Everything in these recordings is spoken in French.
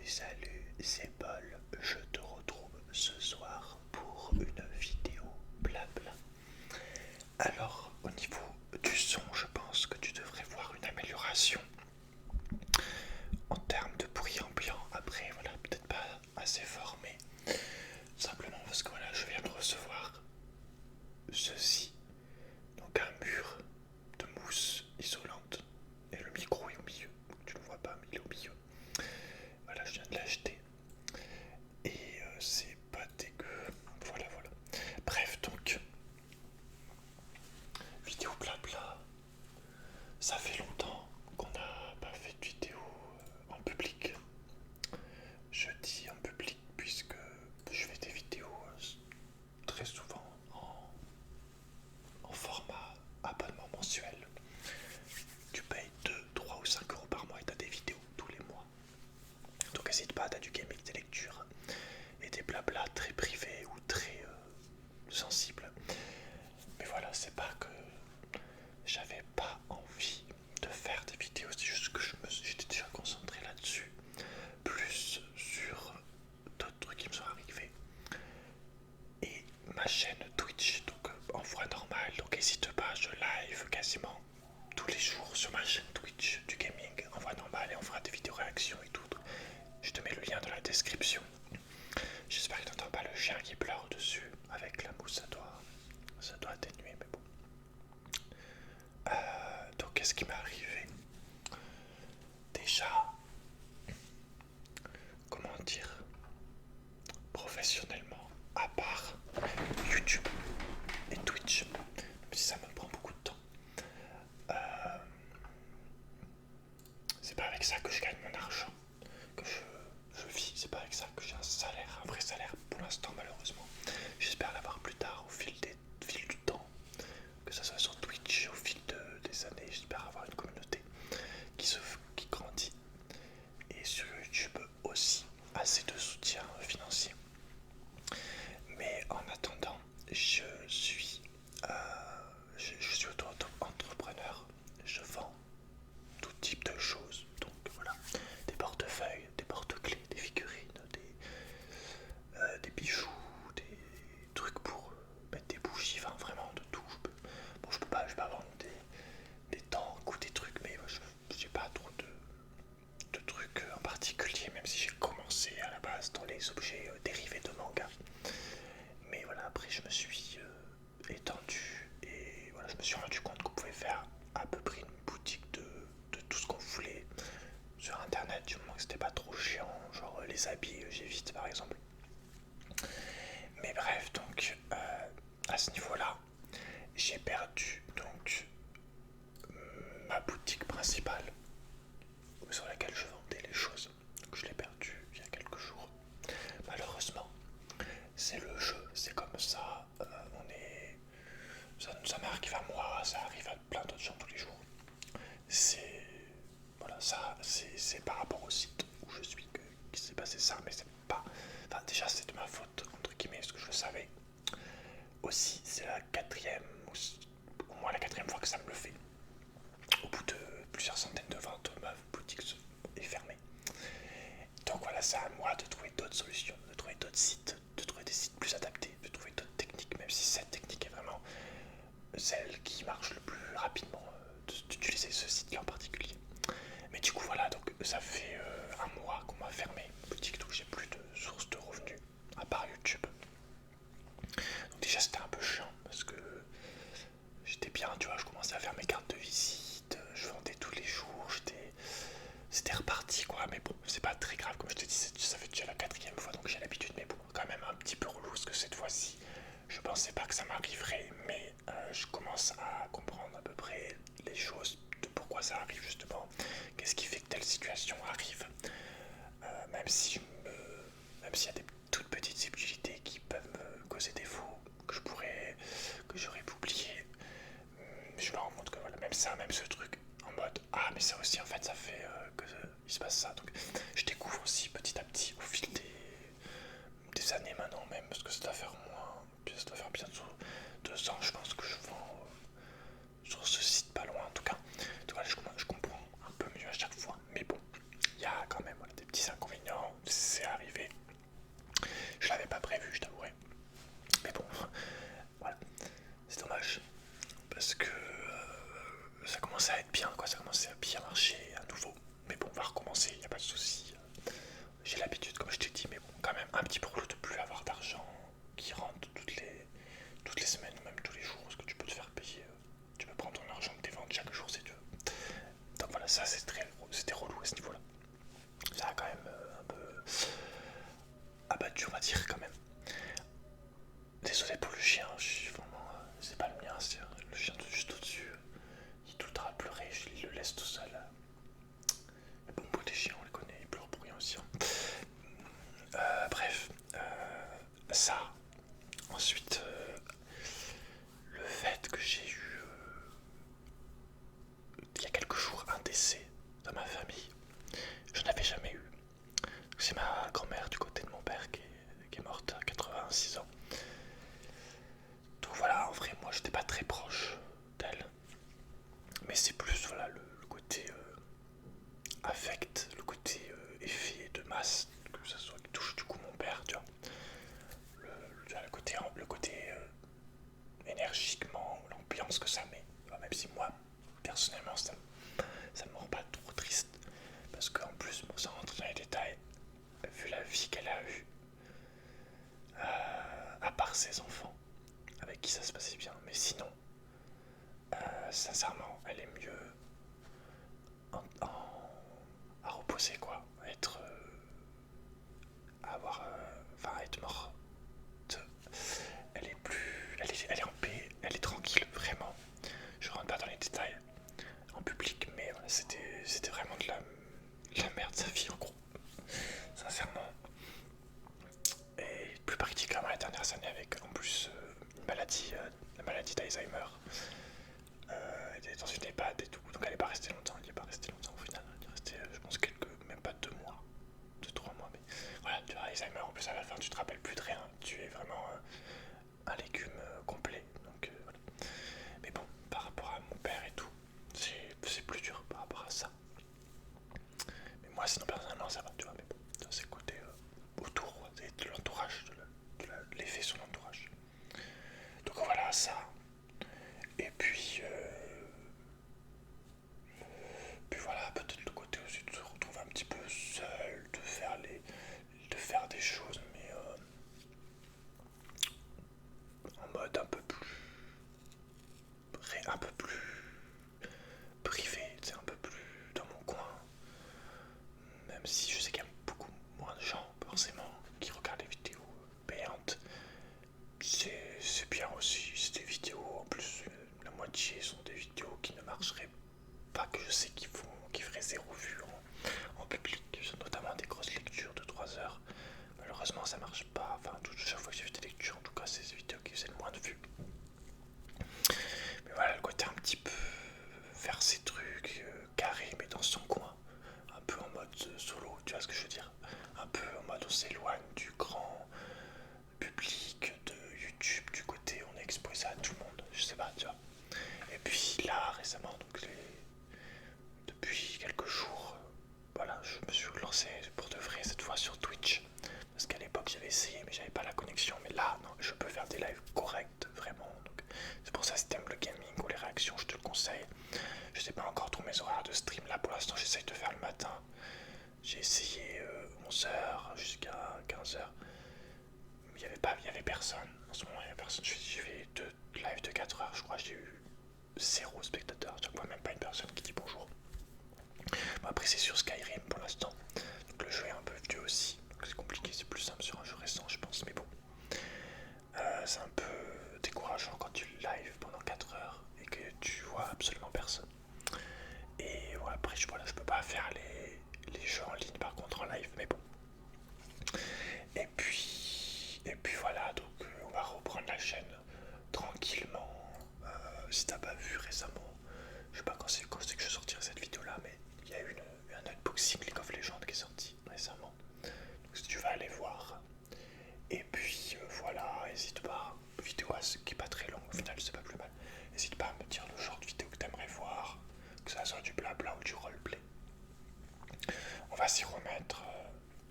Salut, c'est Paul. Je te retrouve ce soir pour une vidéo blabla. Alors, au niveau du son, je pense que tu devrais voir une amélioration en termes de bruit ambiant. Après, voilà, peut-être pas assez fort, mais simplement parce que voilà, je viens de recevoir ceci. Donc un mur de mousse isolante. Et le micro est au milieu. Tu ne le vois pas, mais il est au milieu. Voilà, je viens de l'acheter. Et c'est pas dégueu. Voilà, voilà. Bref, donc, vidéo blabla. Ça fait longtemps qu'on n'a pas fait de vidéo en public. Je dis en public puisque je fais des vidéos très souvent en format abonnement mensuel. Tu payes 2, 3 ou 5 euros par mois et t'as des vidéos tous les mois. Donc n'hésite pas, t'as du gaming, des lectures et des blabla très privés ou très sensibles. Mais voilà, c'est pas que j'avais pas envie de faire des vidéos, c'est juste que j'étais déjà concentré là-dessus, plus sur d'autres trucs qui me sont arrivés. Et ma chaîne Twitch, donc en voix normale, donc n'hésite pas, je live quasiment tous les jours sur ma chaîne Twitch du gaming en voix normale et on fera des vidéos réactions et tout. Je te mets le lien dans la description. J'espère que tu n'entends pas le chien qui pleure dessus avec la mousse, ça doit atténuer, mais bon. Donc qu'est-ce qui m'est arrivé? Déjà, comment dire, professionnellement, à part YouTube et Twitch, même si ça me prend beaucoup de temps, c'est pas avec ça que je gagne mon argent, que je vis, c'est pas avec ça que j'ai un salaire, un vrai salaire pour l'instant malheureusement. J'espère l'avoir plus tard au fil du temps, que ça soit sur Twitch, au fil des années, j'espère avoir une communauté qui grandit. Et sur YouTube aussi, assez de soutien financier. Mais en attendant, je suis auto-entrepreneur. Je vends tout type de choses. Donc voilà, des portefeuilles, des porte-clés, des figurines, des bijoux, des trucs pour mettre des bougies, enfin vraiment de tout. Je peux pas vendre des tanks ou des trucs, mais j'ai pas trop de trucs en particulier, même si j'ai commencé à la base dans les objets dérivés de manga. Mais voilà, après je me suis étendu et voilà, je me suis rendu compte qu'on pouvait faire à peu près une boutique de tout ce qu'on voulait sur internet, du moment que c'était pas trop chiant, genre les habits G-Vite par exemple. Mais bref, donc à ce niveau-là, j'ai perdu donc ma boutique principale sur laquelle je vendais les choses. Donc je l'ai perdu il y a quelques jours. Malheureusement, c'est le jeu, c'est comme ça. Ça m'arrive à moi, ça arrive à plein d'autres gens tous les jours. C'est voilà, ça, c'est par rapport au site où je suis qu'il s'est passé ça, mais c'est pas. Enfin, déjà c'est de ma faute entre guillemets, parce que je le savais. Aussi, c'est la quatrième, ou au moins la quatrième fois que ça me le fait. Au bout de plusieurs centaines de ventes, ma boutique est fermée. Donc voilà, c'est à moi de trouver d'autres solutions, de trouver d'autres sites, de trouver des sites plus adaptés, de trouver d'autres techniques, même si cette technique est vraiment celle qui marche le plus rapidement, d'utiliser ce site-là en particulier. Mais du coup voilà, donc ça fait un mois qu'on m'a fermé ma boutique, donc j'ai plus de source de revenus à part YouTube. Donc déjà c'était un peu chiant parce que j'étais bien, tu vois, je commençais à faire mes cartes de visite, je vendais tous les jours, c'était reparti quoi, mais bon, c'est pas très grave, comme je te dis, ça fait déjà la quatrième fois donc j'ai l'habitude, mais bon, quand même un petit peu relou parce que cette fois-ci, je pensais pas que ça m'arriverait, mais je commence à comprendre à peu près les choses de pourquoi ça arrive justement, qu'est-ce qui fait que telle situation arrive, même si même s'il y a des toutes petites subtilités qui peuvent me causer défaut, que j'aurais pu oublier, je me rends compte que voilà, même ça, même ce truc, en mode ah mais ça aussi en fait ça fait il se passe ça, donc je découvre aussi petit à petit au fil des années maintenant même, parce que ça doit faire ça doit faire bientôt 2 ans je pense que je vends sur ce site pas loin en tout cas. Donc voilà, je comprends un peu mieux à chaque fois, mais bon, il y a quand même voilà, des petits inconvénients, pas de soucis. J'ai l'habitude, comme je t'ai dit, mais bon, quand même un petit peu relou de plus avoir d'argent qui rentre toutes les semaines ou même tous les jours, parce que tu peux te faire payer, tu peux prendre ton argent de tes ventes chaque jour si tu veux. Donc voilà, ça c'était relou à ce niveau-là. Ça a quand même un peu abattu, on va dire, quand même. Désolé pour le chien, je suis vraiment, c'est pas le mien, c'est le chien juste au-dessus. Il est tout le temps à pleurer, je le laisse tout seul. Les bonbons des chiens, on les connaît, ils pleurent pour rien aussi. Bref, ça. Ensuite, le fait que j'ai eu, il y a quelques jours, un décès dans ma famille. Je n'avais jamais eu. C'est ma grand-mère du côté de mon père qui est morte à 86 ans. Donc voilà, en vrai, moi, j'étais pas très proche d'elle. Mais c'est plus, voilà, le côté affect, le côté effet de masse, que ça soit qui touche du coup mon père, tu vois. Le côté énergiquement, l'ambiance que ça met. Enfin, même si moi, personnellement, ça me rend pas trop triste. Parce qu'en plus, bon, sans rentrer dans les détails, vu la vie qu'elle a eue, à part ses enfants, avec qui ça se passait bien, mais sinon, sincèrement, elle est mieux à reposer, quoi. Être. Être morte. Elle est plus. Elle est en paix, elle est tranquille, vraiment. Je rentre pas dans les détails en public, mais voilà, c'était vraiment de la merde sa vie en gros. Sincèrement. Et plus particulièrement les dernières années avec en plus une maladie, la maladie d'Alzheimer. Elle était dans une EHPAD et tout, donc elle n'est pas restée longtemps, elle n'y est pas restée longtemps au final. Elle est restée, je pense, même pas 2 mois, 2-3 mois, mais voilà, tu as Alzheimer, en plus à la fin tu te rappelles plus de rien, tu es vraiment un légume complet, donc voilà. Mais bon, par rapport à mon père et tout, c'est plus dur par rapport à ça. Mais moi sinon personnellement ça va, tu vois, mais bon, c'est le côté autour, c'est de l'entourage, de l'effet sur l'entourage. Donc voilà ça. Et puis voilà, peut-être le côté aussi de se retrouver un petit peu seul, de faire des choses, mais en mode un peu plus privé, c'est un peu plus dans mon coin. Même si je sais qu'il y a beaucoup moins de gens, forcément, qui regardent les vidéos payantes. C'est bien aussi, c'est des vidéos, en plus, la moitié sont des vidéos qui ne marcheraient pas, que je sais qui feraient 0 vues en public, notamment des grosses lectures de 3 heures. Malheureusement, ça marche pas. Enfin, chaque fois que j'ai fait des lectures, en tout cas, c'est des vidéos qui faisaient le moins de vues. Mais voilà, le côté un petit peu faire ses trucs carré, mais dans son coin, un peu en mode solo, tu vois ce que je veux dire? Un peu en mode on s'éloigne du grand public de YouTube, du côté on est exposé à tout le monde, je sais pas, tu vois. Et puis là, récemment, donc depuis quelques jours, voilà, je me suis lancé pour de vrai cette fois sur Twitch. Parce qu'à l'époque j'avais essayé mais j'avais pas la connexion. Mais là, non, je peux faire des lives corrects, vraiment. Donc c'est pour ça si t'aimes le gaming ou les réactions, je te le conseille. Je sais pas encore tous mes horaires de stream. Là pour l'instant j'essaye de faire le matin. J'ai essayé 11h jusqu'à 15h. Il y avait personne. En ce moment il y avait personne. J'ai fait 2 lives de 4 heures, je crois. J'ai eu 0 spectateur. Je vois même pas une personne qui dit bonjour. Bon, après c'est sur Skyrim pour l'instant. Donc le jeu est un peu vieux aussi. Donc c'est compliqué, c'est plus simple sur un jeu récent je pense. Mais bon. C'est un peu décourageant quand tu live pendant 4 heures et que tu vois absolument personne. Et ouais, après je peux pas faire les jeux en ligne par contre en live, mais bon. Et puis voilà, donc on va reprendre la chaîne tranquillement. Si t'as pas vu récemment, je sais pas quand c'est que je sortirai cette vidéo là, mais il y a eu un unboxing League of Legends qui est sorti récemment. Donc si tu vas aller voir. Et puis voilà, n'hésite pas, vidéo qui est pas très longue, au final c'est pas plus mal. N'hésite pas à me dire le genre de vidéo que t'aimerais voir, que ça soit du blabla ou du roleplay. On va s'y remettre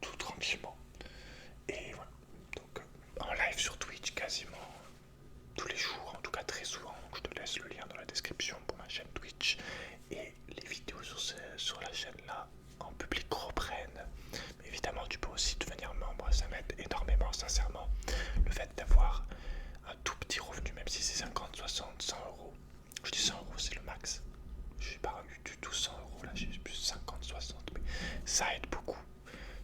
tout tranquillement. Et voilà, donc en live sur Twitch quasiment tous les jours, en tout cas très souvent. Donc je te laisse le lien dans la description pour ma chaîne Twitch. Et les vidéos sur la chaîne là, en public reprennent. ça aide beaucoup.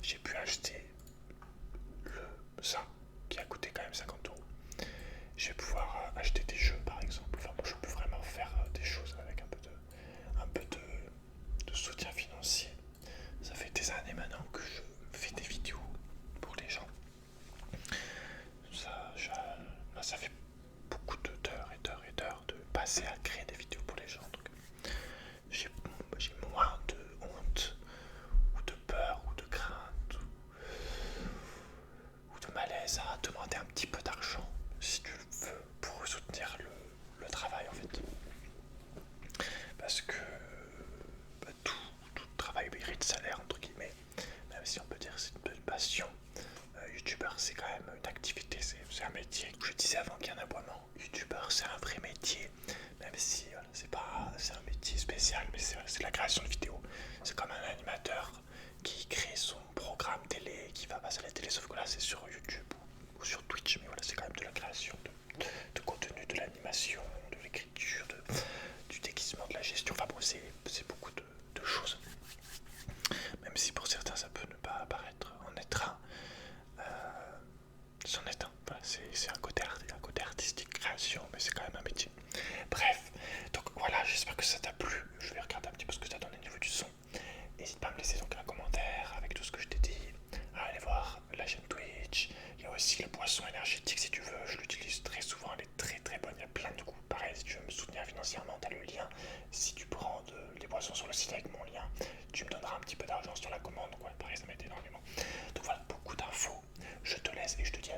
J'ai pu acheter ça qui a coûté quand même 50 euros. Je vais pouvoir acheter des jeux par exemple. Enfin, moi je peux vraiment faire des choses avec un peu de soutien financier. Ça fait des années maintenant que je fais des vidéos pour les gens. Ça fait beaucoup d'heures et d'heures et d'heures de passer à créer des vidéos pour les gens. Donc j'ai moins de honte ou de peur ou de crainte ou de malaise à demander un petit peu d'argent si tu veux pour soutenir le travail en fait. Parce que tout travail mérite salaire entre guillemets, même si on peut dire que c'est une passion. Youtubeur c'est quand même une activité, c'est un métier. Je disais avant qu'il y ait un aboiement, youtubeur c'est un vrai métier, même si voilà, c'est un métier spécial, mais c'est la création de vidéos. C'est comme un animateur qui crée son programme télé, qui va passer à la télé, sauf que là c'est sur YouTube ou sur Twitch, mais voilà c'est quand même de la création de contenu, de l'animation, de l'écriture, du déguisement, de la gestion, enfin bon c'est beaucoup de choses. Même si pour certains ça peut ne pas apparaître en être un, c'en est un. Voilà, c'est un côté artistique, création, mais c'est quand même un métier. Bref, donc voilà, j'espère que ça t'a plu. Je vais regarder un petit peu ce que ça donne au niveau du son. N'hésite pas à me laisser donc un commentaire avec tout ce que je t'ai dit. Allez voir la chaîne Twitch. Il y a aussi le boisson énergétique si tu veux. Je l'utilise très souvent, elle est très très bonne. Il y a plein de goûts. Pareil, si tu veux me soutenir financièrement, tu as le lien. Si tu prends les boissons sur le site avec mon lien, tu me donneras un petit peu d'argent sur la commande. Ouais, pareil, ça m'aide énormément. Donc voilà, beaucoup d'infos. Je te laisse et je te dis